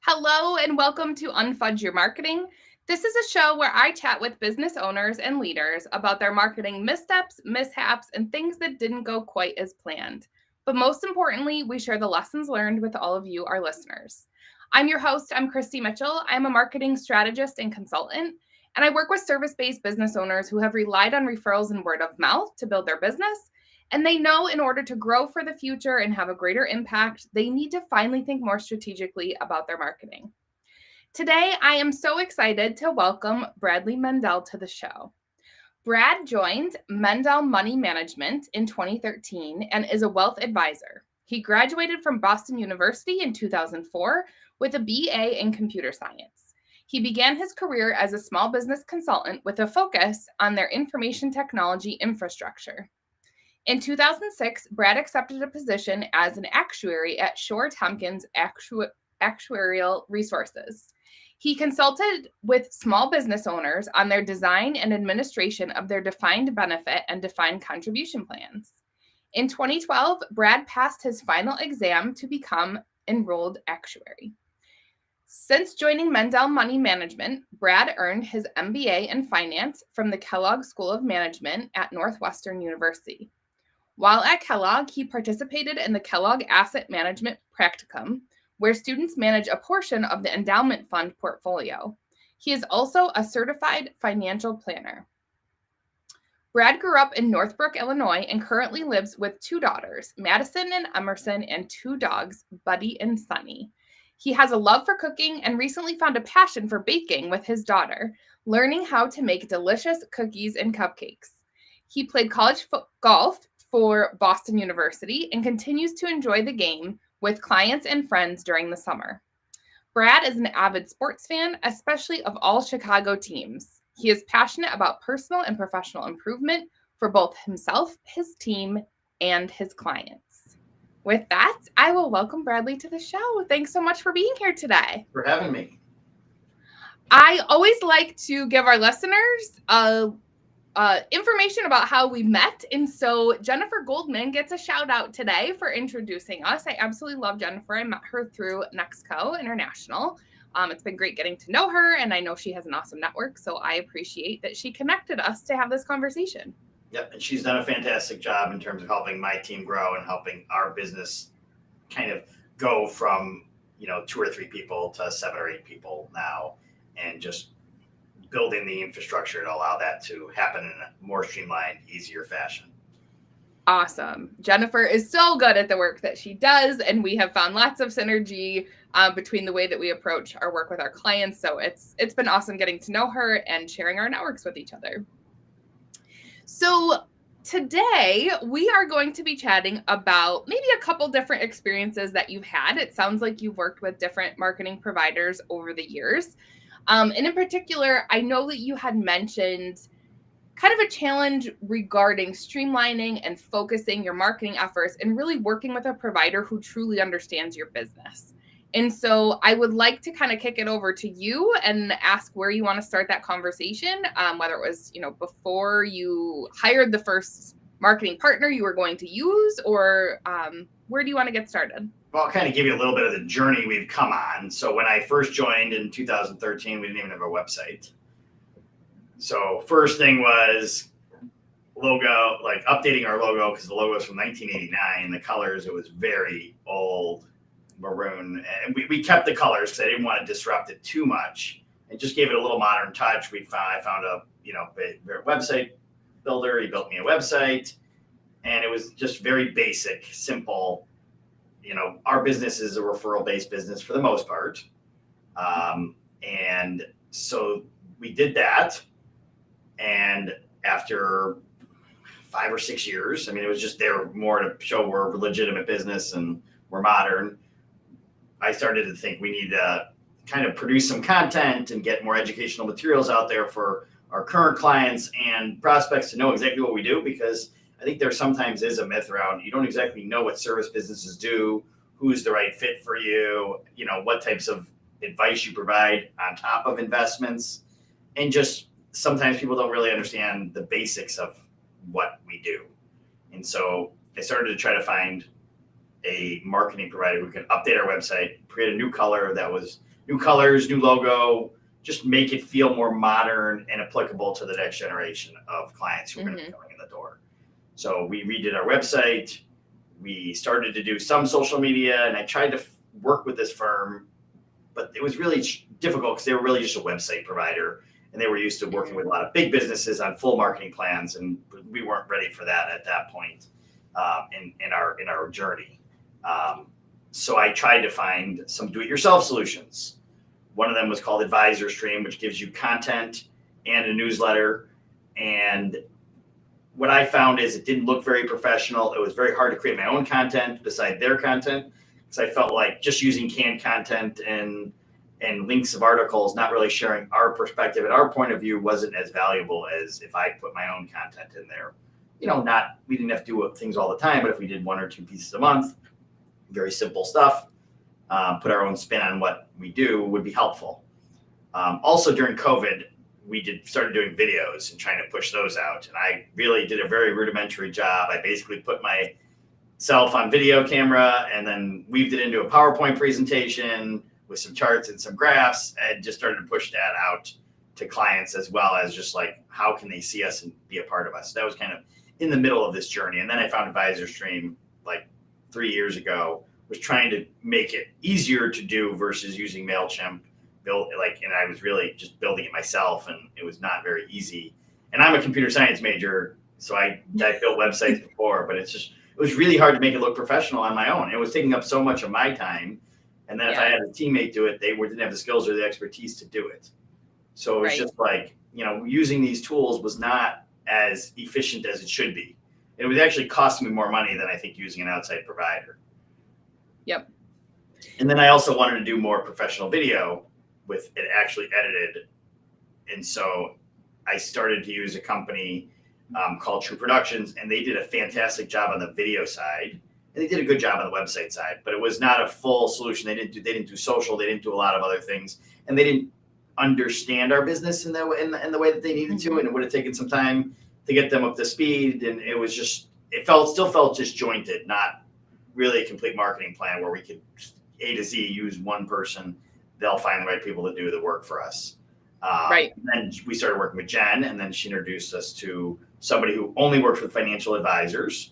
Hello and welcome to Unfudge Your Marketing. This is a show where I chat with business owners and leaders about their marketing missteps, mishaps, and things that didn't go quite as planned. But most importantly, we share the lessons learned with all of you, our listeners. I'm your host, I'm Kristi Mitchell. I'm a marketing strategist and consultant, and I work with service-based business owners who have relied on referrals and word of mouth to build their business. And they know in order to grow for the future and have a greater impact, they need to finally think more strategically about their marketing. Today, I am so excited to welcome Bradley Mendel to the show. Brad joined Mendel Money Management in 2013 and is a wealth advisor. He graduated from Boston University in 2004 with a BA in computer science. He began his career as a small business consultant with a focus on their information technology infrastructure. In 2006, Brad accepted a position as an actuary at Shore Tompkins Actuarial Resources. He consulted with small business owners on their design and administration of their defined benefit and defined contribution plans. In 2012, Brad passed his final exam to become enrolled actuary. Since joining Mendel Money Management, Brad earned his MBA in finance from the Kellogg School of Management at Northwestern University. While at Kellogg, he participated in the Kellogg Asset Management Practicum, where students manage a portion of the endowment fund portfolio. He is also a certified financial planner. Brad grew up in Northbrook, Illinois, and currently lives with two daughters, Madison and Emerson, and two dogs, Buddy and Sunny. He has a love for cooking and recently found a passion for baking with his daughter, learning how to make delicious cookies and cupcakes. He played college golf for Boston University and continues to enjoy the game with clients and friends during the summer. Brad is an avid sports fan, especially of all Chicago teams. He is passionate about personal and professional improvement for both himself, his team, and his clients. With that, I will welcome Bradley to the show. Thanks so much for being here today. For having me. I always like to give our listeners information about how we met. And so Jennifer Goldman gets a shout out today for introducing us. I absolutely love Jennifer. I met her through Nexco International. It's been great getting to know her, and I know she has an awesome network. So I appreciate that she connected us to have this conversation. Yep, and she's done a fantastic job in terms of helping my team grow and helping our business kind of go from, 2 or 3 people to 7 or 8 people now, and just building the infrastructure to allow that to happen in a more streamlined, easier fashion. Awesome. Jennifer is so good at the work that she does, and we have found lots of synergy between the way that we approach our work with our clients. So it's been awesome getting to know her and sharing our networks with each other. So today we are going to be chatting about maybe a couple different experiences that you've had. It sounds like you've worked with different marketing providers over the years. And in particular, I know that you had mentioned kind of a challenge regarding streamlining and focusing your marketing efforts and really working with a provider who truly understands your business. And so I would like to kind of kick it over to you and ask where you want to start that conversation, whether it was, before you hired the first marketing partner you were going to use, or where do you want to get started? Well, I'll kind of give you a little bit of the journey we've come on. So when I first joined in 2013, we didn't even have a website. So first thing was logo, like updating our logo, because the logo is from 1989. The colors, it was very old, maroon. And we kept the colors because I didn't want to disrupt it too much. And just gave it a little modern touch. I found a website builder. He built me a website. And it was just very basic, simple. Our business is a referral-based business for the most part. And so we did that. And after 5 or 6 years, it was just there more to show we're a legitimate business and we're modern. I started to think we need to kind of produce some content and get more educational materials out there for our current clients and prospects to know exactly what we do, because I think there sometimes is a myth around you don't exactly know what service businesses do, who's the right fit for you, what types of advice you provide on top of investments, and just sometimes people don't really understand the basics of what we do. And so I started to try to find a marketing provider who could update our website, create a new color that was new colors, new logo, just make it feel more modern and applicable to the next generation of clients who are going to be coming in the door. So we redid our website. We started to do some social media, and I tried to work with this firm, but it was really difficult because they were really just a website provider, and they were used to working with a lot of big businesses on full marketing plans, and we weren't ready for that at that point in our journey. So I tried to find some do-it-yourself solutions. One of them was called Advisor Stream, which gives you content and a newsletter. And what I found is it didn't look very professional. It was very hard to create my own content beside their content, because I felt like just using canned content and links of articles, not really sharing our perspective and our point of view, wasn't as valuable as if I put my own content in there. We didn't have to do things all the time, but if we did 1 or 2 pieces a month, very simple stuff, put our own spin on what we do would be helpful. Also during COVID, we started doing videos and trying to push those out. And I really did a very rudimentary job. I basically put myself on video camera and then weaved it into a PowerPoint presentation with some charts and some graphs, and just started to push that out to clients, as well as just like, how can they see us and be a part of us? That was kind of in the middle of this journey. And then I found Advisor Stream like 3 years ago, was trying to make it easier to do versus using MailChimp. And I was really just building it myself, and it was not very easy. And I'm a computer science major, so I built websites before, but it was really hard to make it look professional on my own. It was taking up so much of my time. And then if I had a teammate do it, they didn't have the skills or the expertise to do it. So it was just like, using these tools was not as efficient as it should be. It was actually costing me more money than I think using an outside provider. Yep. And then I also wanted to do more professional video with it actually edited. And so I started to use a company called True Productions, and they did a fantastic job on the video side. And they did a good job on the website side, but it was not a full solution. They didn't do social. They didn't do a lot of other things, and they didn't understand our business in the way that they needed to. And it would have taken some time to get them up to speed. And it was still felt disjointed, not really a complete marketing plan where we could A to Z use one person. They'll find the right people to do the work for us. And then we started working with Jen, and then she introduced us to somebody who only works with financial advisors.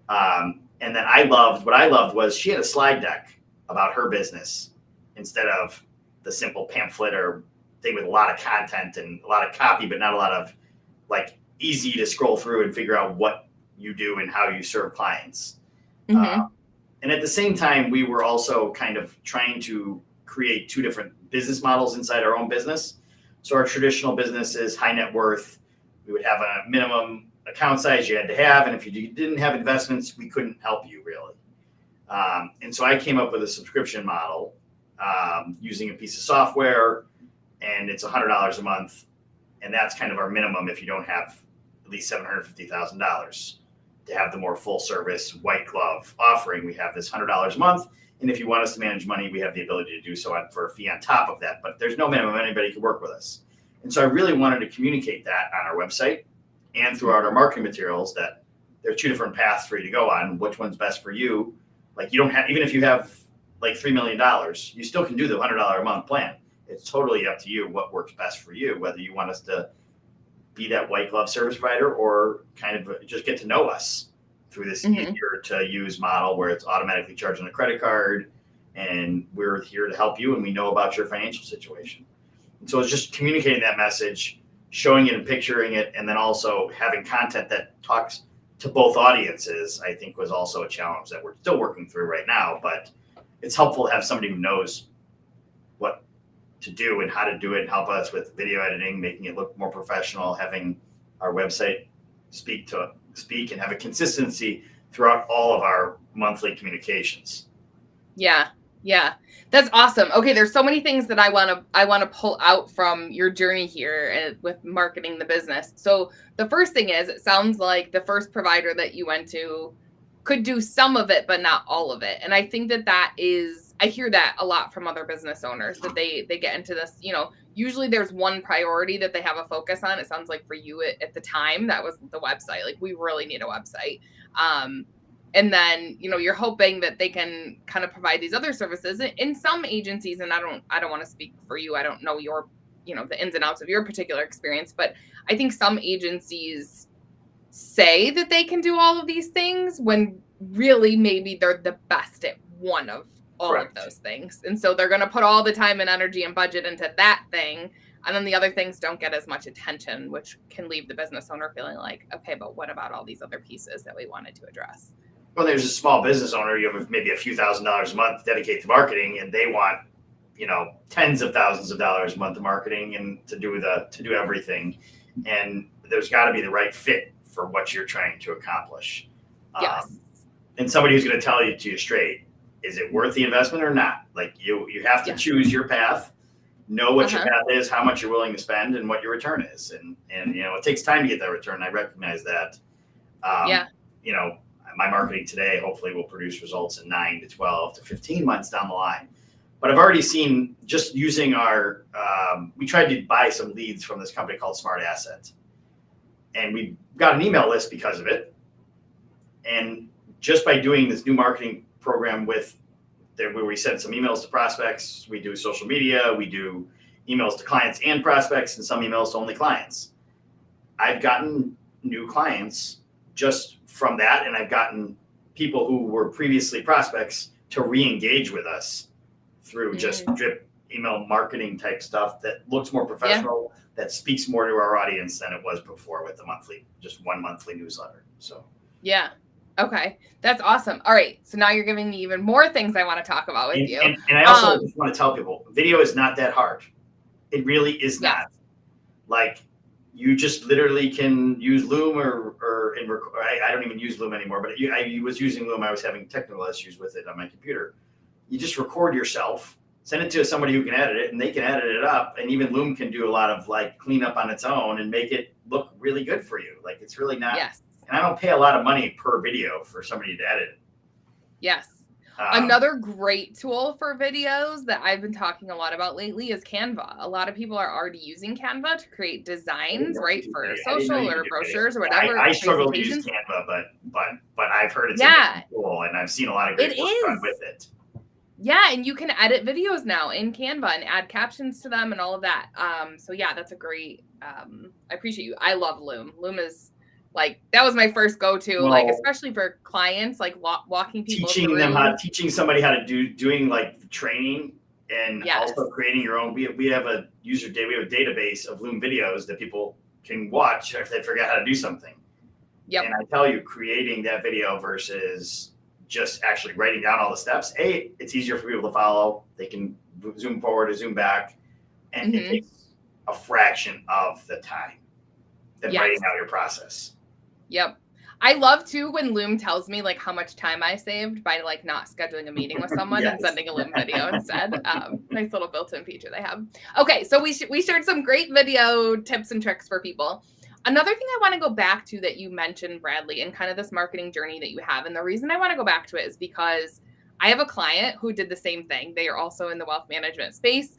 And then what I loved was she had a slide deck about her business instead of the simple pamphlet or thing with a lot of content and a lot of copy, but not a lot of like easy to scroll through and figure out what you do and how you serve clients. And at the same time, we were also kind of trying to create 2 different business models inside our own business. So our traditional business is high net worth. We would have a minimum account size you had to have, and if you didn't have investments, we couldn't help you really. And so I came up with a subscription model using a piece of software, and it's $100 a month, and that's kind of our minimum if you don't have at least $750,000 to have the more full service white glove offering. We have this $100 a month, and if you want us to manage money, we have the ability to do so for a fee on top of that. But there's no minimum; anybody can work with us. And so I really wanted to communicate that on our website and throughout our marketing materials, that there are 2 different paths for you to go on. Which one's best for you? Like, you don't have, even if you have like $3 million, you still can do the $100 a month plan. It's totally up to you what works best for you, whether you want us to be that white glove service provider or kind of just get to know us through this easier to use model where it's automatically charged on a credit card, and we're here to help you and we know about your financial situation. And so it's just communicating that message, showing it and picturing it, and then also having content that talks to both audiences, I think was also a challenge that we're still working through right now. But it's helpful to have somebody who knows what to do and how to do it, and help us with video editing, making it look more professional, having our website speak and have a consistency throughout all of our monthly communications. Yeah. That's awesome. Okay, there's so many things that I want to pull out from your journey here with marketing the business. So the first thing is, it sounds like the first provider that you went to could do some of it, but not all of it. And I think that is, I hear that a lot from other business owners, that they get into this, usually there's one priority that they have a focus on. It sounds like for you at the time, that was the website. Like, we really need a website. And then, you're hoping that they can kind of provide these other services in some agencies. And I don't want to speak for you. I don't know your, the ins and outs of your particular experience, but I think some agencies say that they can do all of these things when really maybe they're the best at one of all of those things. And so they're going to put all the time and energy and budget into that thing. And then the other things don't get as much attention, which can leave the business owner feeling like, okay, but what about all these other pieces that we wanted to address? Well, there's a small business owner, you have maybe a few $1,000s a month dedicated to marketing, and they want, tens of thousands of dollars a month of marketing and to do everything. And there's got to be the right fit for what you're trying to accomplish. Yes. And somebody who's going to tell you straight, is it worth the investment or not? Like you have to choose your path, know what your path is, how much you're willing to spend, and what your return is. And it takes time to get that return. I recognize that. My marketing today hopefully will produce results in 9 to 12 to 15 months down the line. But I've already seen, just using our, we tried to buy some leads from this company called Smart Asset. And we got an email list because of it. And just by doing this new marketing program where we send some emails to prospects, we do social media, we do emails to clients and prospects, and some emails to only clients. I've gotten new clients just from that, and I've gotten people who were previously prospects to re-engage with us through just drip email marketing type stuff that looks more professional, that speaks more to our audience than it was before with the one monthly newsletter. So yeah. Okay. That's awesome. All right. So now you're giving me even more things I want to talk about with you. And I also just want to tell people, video is not that hard. It really is not. Like, you just literally can use Loom I don't even use Loom anymore, but I was using Loom. I was having technical issues with it on my computer. You just record yourself, send it to somebody who can edit it, and they can edit it up. And even Loom can do a lot of cleanup on its own and make it look really good for you. Like, it's really not. Yes. And I don't pay a lot of money per video for somebody to edit it. Yes. Another great tool for videos that I've been talking a lot about lately is Canva. A lot of people are already using Canva to create designs, right, for social or brochures or whatever. I struggle to use Canva, but I've heard it's a tool, and I've seen a lot of great work done with it. Yeah, and you can edit videos now in Canva and add captions to them and all of that. So yeah, that's a great. I appreciate you. I love Loom. Loom is. That was my first go-to, especially for clients, walking people through. Teaching somebody how to doing training, and also creating your own. We have a database of Loom videos that people can watch if they forget how to do something. Yep. And I tell you, creating that video versus just actually writing down all the steps, it's easier for people to follow. They can zoom forward or zoom back, and it takes a fraction of the time than writing out your process. Yep. I love too when Loom tells me how much time I saved by not scheduling a meeting with someone and sending a Loom video instead. Nice little built-in feature they have. Okay, so we shared some great video tips and tricks for people. Another thing I want to go back to that you mentioned, Bradley, and kind of this marketing journey that you have. And the reason I want to go back to it is because I have a client who did the same thing. They are also in the wealth management space.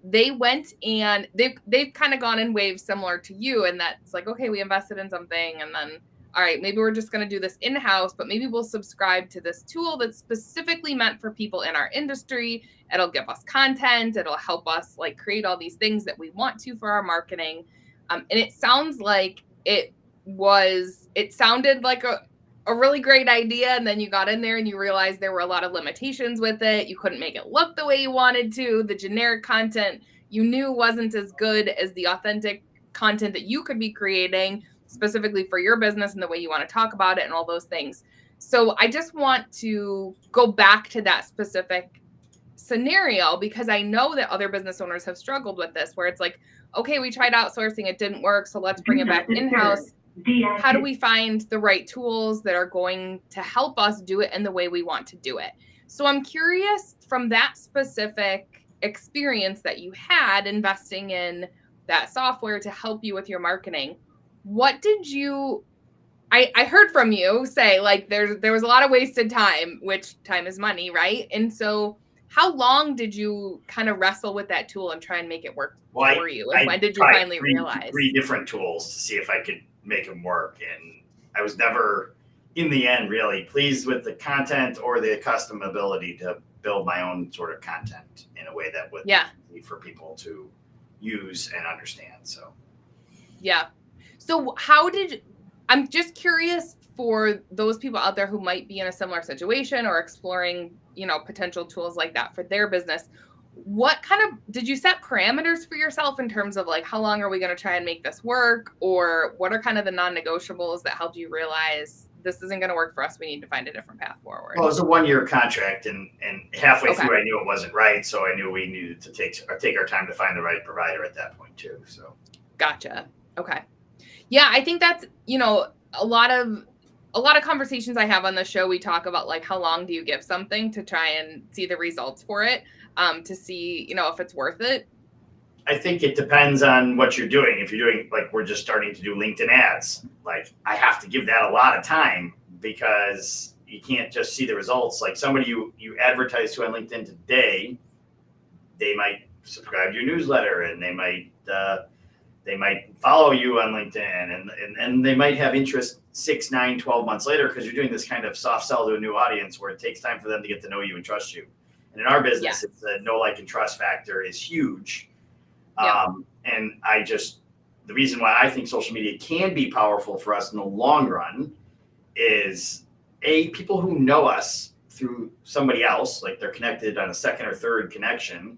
They went and they've kind of gone in waves similar to you. And that's okay, we invested in something, and then, all right, maybe we're just going to do this in-house, but maybe we'll subscribe to this tool that's specifically meant for people in our industry. It'll give us content. It'll help us create all these things that we want to for our marketing. And it sounds like it sounded like a really great idea. And then you got in there and you realized there were a lot of limitations with it. You couldn't make it look the way you wanted to. The generic content you knew wasn't as good as the authentic content that you could be creating specifically for your business and the way you want to talk about it and all those things. So I just want to go back to that specific scenario because I know that other business owners have struggled with this, where it's okay, we tried outsourcing, it didn't work, so let's bring it back in-house. How do we find the right tools that are going to help us do it in the way we want to do it? So I'm curious, from that specific experience that you had investing in that software to help you with your marketing, what did you, I heard from you say there was a lot of wasted time, which time is money, right? And so how long did you kind of wrestle with that tool and try and make it work for you? And when did you finally realize? 3 different tools to see if I could make them work. And I was never in the end, really pleased with the content or the custom ability to build my own sort of content in a way that would be easy for people to use and understand. So, yeah. So I'm just curious for those people out there who might be in a similar situation or exploring, potential tools like that for their business. What did you set parameters for yourself in terms of like, how long are we going to try and make this work? Or what are kind of the non-negotiables that helped you realize this isn't going to work for us? We need to find a different path forward. Well, it was a 1-year contract, and halfway through I knew it wasn't right. So I knew we needed to take our time to find the right provider at that point too. So. Gotcha. Okay. Yeah. I think that's, a lot of conversations I have on the show, we talk about like, how long do you give something to try and see the results for it, to see, if it's worth it. I think it depends on what you're doing. If you're doing, like, we're just starting to do LinkedIn ads, like I have to give that a lot of time because you can't just see the results. Like somebody you advertise to on LinkedIn today, they might subscribe to your newsletter and they might follow you on LinkedIn and they might have interest 6, 9, 12 months later because you're doing this kind of soft sell to a new audience where it takes time for them to get to know you and trust you. And in our business, it's the know, like, and trust factor is huge. And the reason why I think social media can be powerful for us in the long run is people who know us through somebody else, like they're connected on a second or third connection.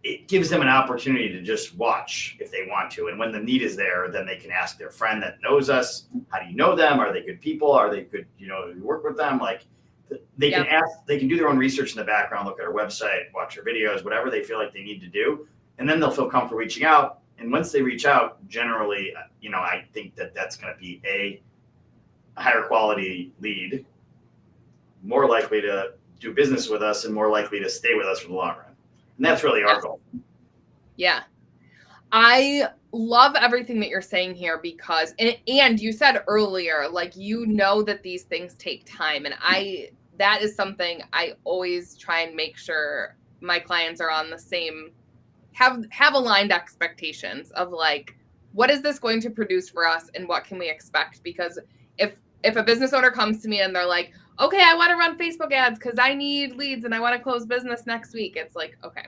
It gives them an opportunity to just watch if they want to. And when the need is there, then they can ask their friend that knows us, how do you know them? Are they good people? Are they good? You work with them? Like they can ask, they can do their own research in the background, look at our website, watch our videos, whatever they feel like they need to do. And then they'll feel comfortable reaching out. And once they reach out, generally, I think that that's going to be a higher quality lead, more likely to do business with us and more likely to stay with us for the long run. And that's really our goal. Yeah. I love everything that you're saying here because, and you said earlier, like, that these things take time. And that is something I always try and make sure my clients are on the same, have aligned expectations of like, what is this going to produce for us and what can we expect? Because if a business owner comes to me and they're like, okay, I want to run Facebook ads because I need leads and I want to close business next week. It's like, okay,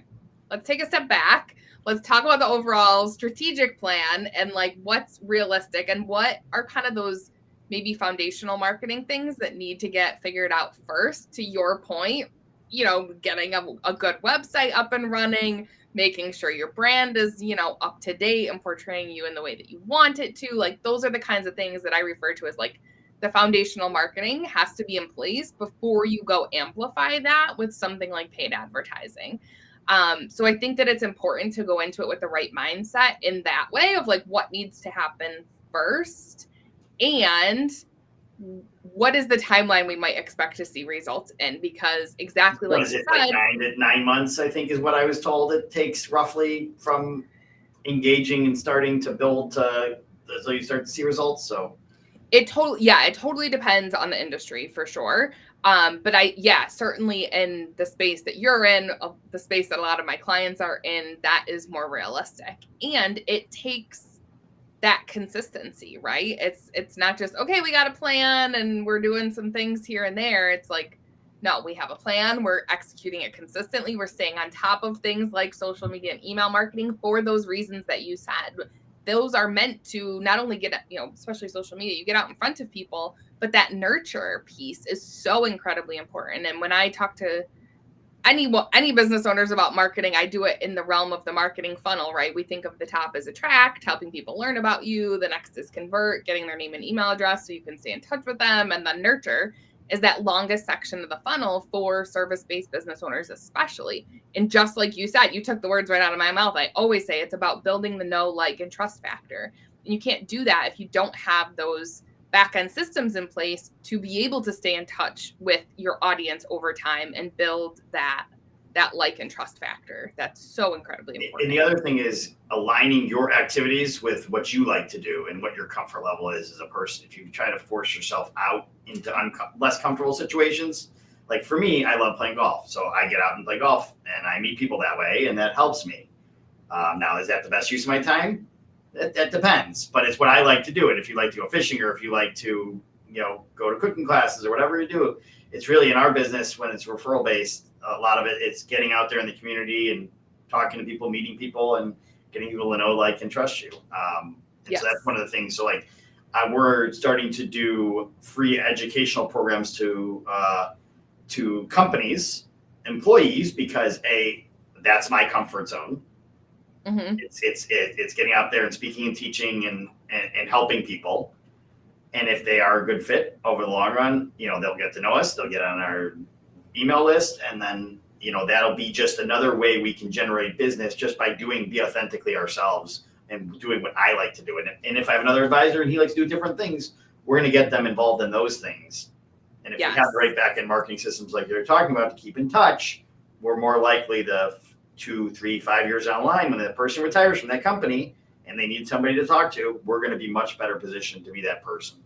let's take a step back. Let's talk about the overall strategic plan and like what's realistic and what are kind of those maybe foundational marketing things that need to get figured out first. To your point, getting a good website up and running, making sure your brand is, up to date and portraying you in the way that you want it to. Like those are the kinds of things that I refer to as like the foundational marketing has to be in place before you go amplify that with something like paid advertising. So I think that it's important to go into it with the right mindset in that way of like what needs to happen first and what is the timeline we might expect to see results in, because exactly like you said, like 9 months, I think is what I was told it takes roughly from engaging and starting to build so you start to see results. So it totally depends on the industry for sure. But certainly in the space that you're in, the space that a lot of my clients are in, that is more realistic. And it takes that consistency, right? It's not just, okay, we got a plan and we're doing some things here and there. It's like, no, we have a plan. We're executing it consistently. We're staying on top of things like social media and email marketing for those reasons that you said. Those are meant to not only get, especially social media, you get out in front of people, but that nurture piece is so incredibly important. And when I talk to any business owners about marketing, I do it in the realm of the marketing funnel, right? We think of the top as attract, helping people learn about you. The next is convert, getting their name and email address so you can stay in touch with them. And then nurture is that longest section of the funnel for service-based business owners, especially. And just like you said, you took the words right out of my mouth. I always say it's about building the know, like, and trust factor. And you can't do that if you don't have those back-end systems in place to be able to stay in touch with your audience over time and build that like and trust factor. That's so incredibly important. And the other thing is aligning your activities with what you like to do and what your comfort level is as a person. If you try to force yourself out into less comfortable situations, like for me, I love playing golf. So I get out and play golf and I meet people that way and that helps me. Now, is that the best use of my time? That depends, but it's what I like to do. And if you like to go fishing or if you like to go to cooking classes or whatever you do. It's really in our business when it's referral based. A lot of it's getting out there in the community and talking to people, meeting people, and getting people to know, like, and trust you. So that's one of the things. So like, we're starting to do free educational programs to companies, employees, because that's my comfort zone. Mm-hmm. It's getting out there and speaking and teaching and helping people. And if they are a good fit over the long run, they'll get to know us, they'll get on our email list, and then, that'll be just another way we can generate business just by be authentically ourselves and doing what I like to do. And if I have another advisor and he likes to do different things, we're going to get them involved in those things. And if we have the right back-end marketing systems like you're talking about to keep in touch, we're more likely to 2, 3, 5 years down the line, when the person retires from that company and they need somebody to talk to, we're going to be much better positioned to be that person.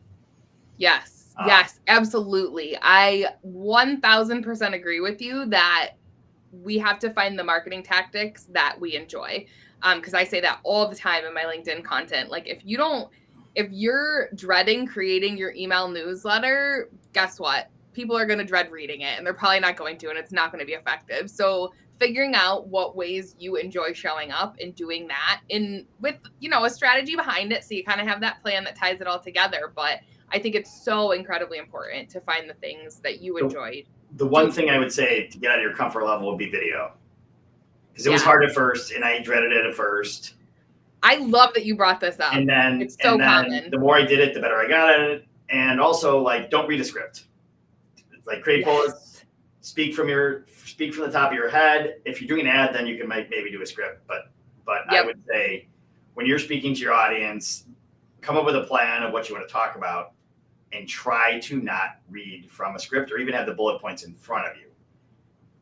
Yes, absolutely. I 1000% agree with you that we have to find the marketing tactics that we enjoy. Because I say that all the time in my LinkedIn content. Like, if you're dreading creating your email newsletter, guess what? People are going to dread reading it, and they're probably not going to, and it's not going to be effective. So figuring out what ways you enjoy showing up and doing that with a strategy behind it, so you kind of have that plan that ties it all together. But I think it's so incredibly important to find the things that you enjoy. The one thing I would say to get out of your comfort level would be video, because it was hard at first, and I dreaded it at first. I love that you brought this up. And then it's so common. The more I did it, the better I got at it. And also, like, don't read a script. It's like, create bullets, speak from the top of your head. If you're doing an ad, then you can maybe do a script. But I would say, when you're speaking to your audience, come up with a plan of what you want to talk about, and try to not read from a script or even have the bullet points in front of you.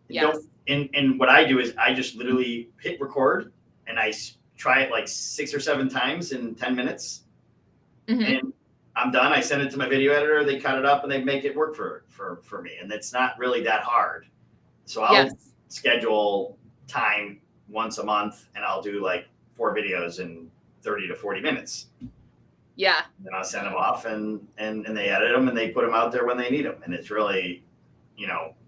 Yes. And what I do is I just literally hit record, and I try it like 6 or 7 times in 10 minutes. Mm-hmm. And I'm done. I send it to my video editor. They cut it up and they make it work for me. And it's not really that hard. So I'll schedule time once a month, and I'll do like 4 videos in 30 to 40 minutes. Yeah. Then I'll send them off, and they edit them, and they put them out there when they need them. And it's really,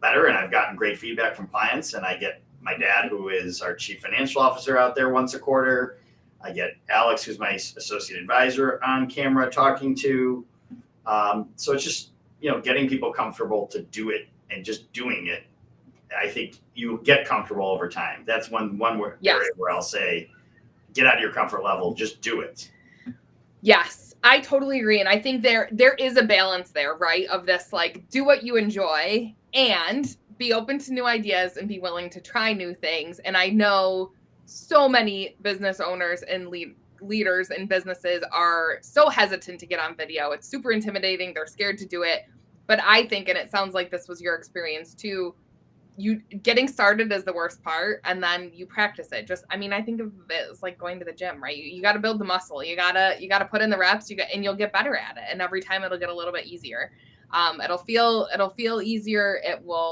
better. And I've gotten great feedback from clients, and I get my dad, who is our chief financial officer, out there once a quarter. I get Alex, who's my associate advisor, on camera talking to. So it's just, getting people comfortable to do it, and just doing it. I think you get comfortable over time. That's one area where I'll say, get out of your comfort level, just do it. Yes, I totally agree. And I think there is a balance there, right? Of this, like, do what you enjoy and be open to new ideas and be willing to try new things. And I know so many business owners and leaders in businesses are so hesitant to get on video. It's super intimidating. They're scared to do it. But I think, and it sounds like this was your experience too, you getting started is the worst part, and then you practice it. I think of it as like going to the gym, right? You got to build the muscle. You gotta put in the reps. And you'll get better at it. And every time it'll get a little bit easier. It'll feel easier.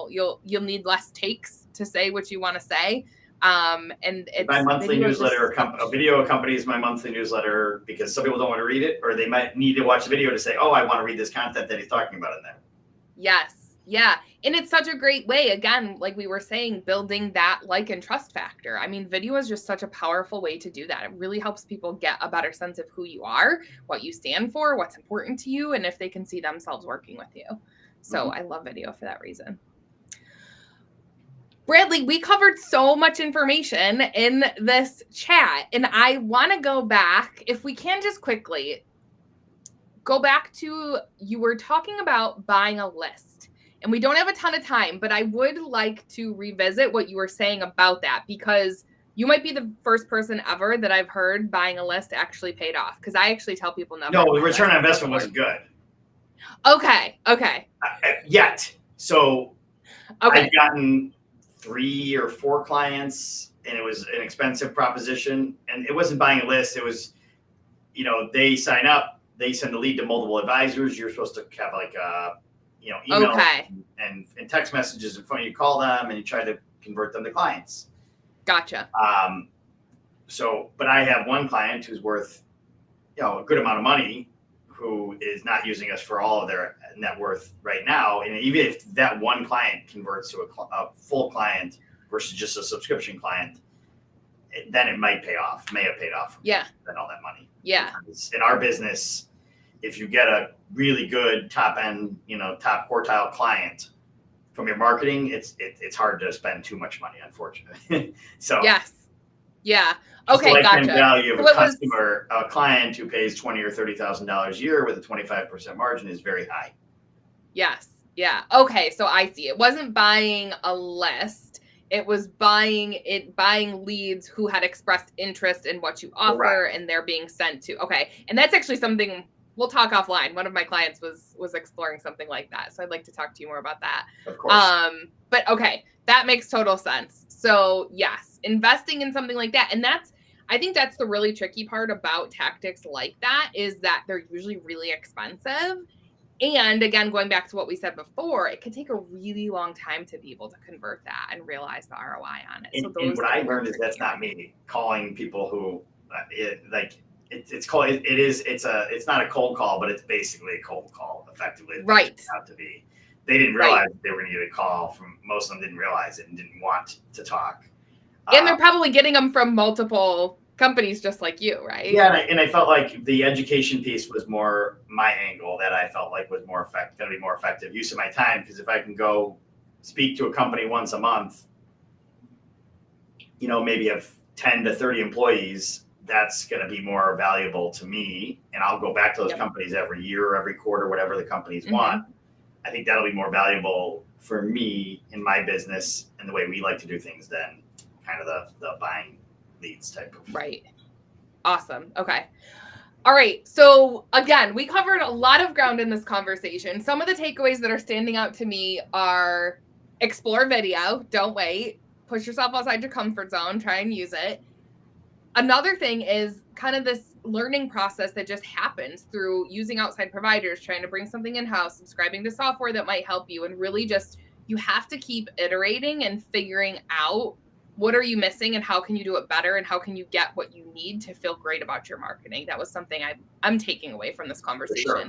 You'll need less takes to say what you want to say. And it's my monthly newsletter. A video accompanies my monthly newsletter, because some people don't want to read it, or they might need to watch the video to say, oh, I want to read this content that he's talking about in there. Yes. Yeah. And it's such a great way, again, like we were saying, building that like and trust factor. I mean, video is just such a powerful way to do that. It really helps people get a better sense of who you are, what you stand for, what's important to you, and if they can see themselves working with you. So I love video for that reason. Bradley, we covered so much information in this chat, and I want to go back, if we can just quickly go back to, you were talking about buying a list. And we don't have a ton of time, but I would like to revisit what you were saying about that, because you might be the first person ever that I've heard buying a list actually paid off. Because I actually tell people never. No, the return on investment wasn't good. Okay. Yet. So I've gotten 3 or 4 clients, and it was an expensive proposition. And it wasn't buying a list. It was, they sign up, they send the lead to multiple advisors. You're supposed to have like email and text messages in front of you. Call them and you try to convert them to clients. Gotcha. But I have one client who's worth, a good amount of money, who is not using us for all of their net worth right now. And even if that one client converts to a full client versus just a subscription client, then it may have paid off. Yeah. Than all that money. Yeah. Because in our business, if you get a really good top end, top quartile client from your marketing, it's hard to spend too much money, unfortunately. So yes. Yeah. Okay. Lifetime Gotcha. value of So a client who pays $20,000 or $30,000 a year with a 25% margin is very high. Yes. Yeah. Okay. So I see. It wasn't buying a list. It was buying leads who had expressed interest in what you offer, Correct. and they're being sent to. Okay. And that's actually something we'll talk offline. One of my clients was exploring something like that. So I'd like to talk to you more about that. Of course. But okay, that makes total sense. So yes, investing in something like that. And I think that's the really tricky part about tactics like that, is that they're usually really expensive. And again, going back to what we said before, it could take a really long time to be able to convert that and realize the ROI on it. And what I learned is that's not me calling people who it's not a cold call, but it's basically a cold call, effectively. Right. Out to be. They didn't realize they were going to get a call from. Most of them didn't realize it and didn't want to talk. And they're probably getting them from multiple companies just like you, right? Yeah, and I felt like the education piece was more my angle that I felt like was going to be more effective use of my time, because if I can go speak to a company once a month, maybe have 10 to 30 employees, that's going to be more valuable to me. And I'll go back to those companies every year, every quarter, whatever the companies want. I think that'll be more valuable for me in my business and the way we like to do things than kind of the buying leads type of. Right. Awesome. Okay. All right. So again, we covered a lot of ground in this conversation. Some of the takeaways that are standing out to me are: explore video. Don't wait. Push yourself outside your comfort zone. Try and use it. Another thing is kind of this learning process that just happens through using outside providers, trying to bring something in-house, subscribing to software that might help you, and really just, you have to keep iterating and figuring out what are you missing and how can you do it better and how can you get what you need to feel great about your marketing. That was something I'm taking away from this conversation. Sure.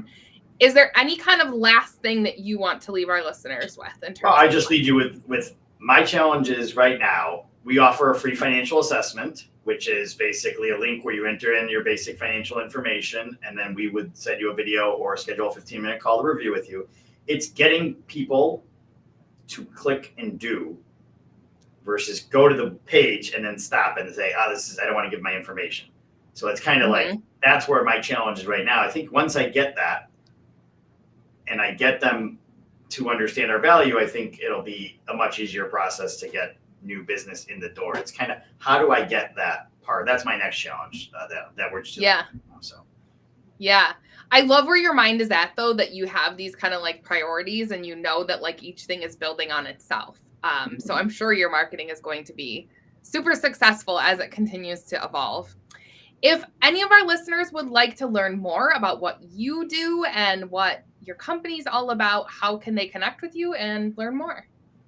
Is there any kind of last thing that you want to leave our listeners with? I just leave you with my challenges right now. We offer a free financial assessment, which is basically a link where you enter in your basic financial information, and then we would send you a video or schedule a 15-minute call to review with you. It's getting people to click and do versus go to the page and then stop and say, I don't want to give my information. So it's kind of like, that's where my challenge is right now. I think once I get that and I get them to understand our value, I think it'll be a much easier process to get new business in the door. It's kind of, how do I get that part? That's my next challenge that we're just doing. So. Yeah. I love where your mind is at, though, that you have these kind of like priorities and you know that like each thing is building on itself. So I'm sure your marketing is going to be super successful as it continues to evolve. If any of our listeners would like to learn more about what you do and what your company's all about, how can they connect with you and learn more?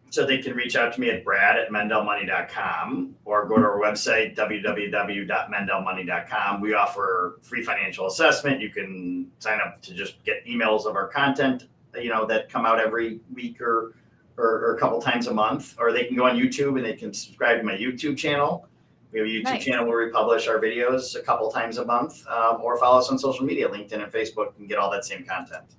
So they can reach out to me at brad@mendelmoney.com or go to our website, www.mendelmoney.com. We offer free financial assessment. You can sign up to just get emails of our content, that come out every week or a couple times a month, or they can go on YouTube and they can subscribe to my YouTube channel. We have a YouTube channel where we publish our videos a couple times a month, or follow us on social media, LinkedIn and Facebook, and get all that same content.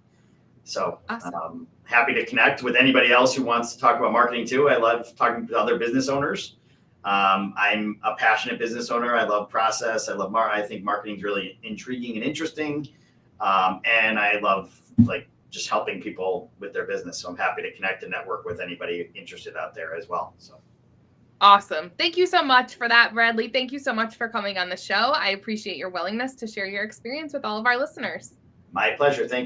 So awesome. Happy to connect with anybody else who wants to talk about marketing too. I love talking to other business owners. I'm a passionate business owner. I love process. I think marketing is really intriguing and interesting. And I love just helping people with their business. So I'm happy to connect and network with anybody interested out there as well. So. Awesome. Thank you so much for that, Bradley. Thank you so much for coming on the show. I appreciate your willingness to share your experience with all of our listeners. My pleasure. Thank you.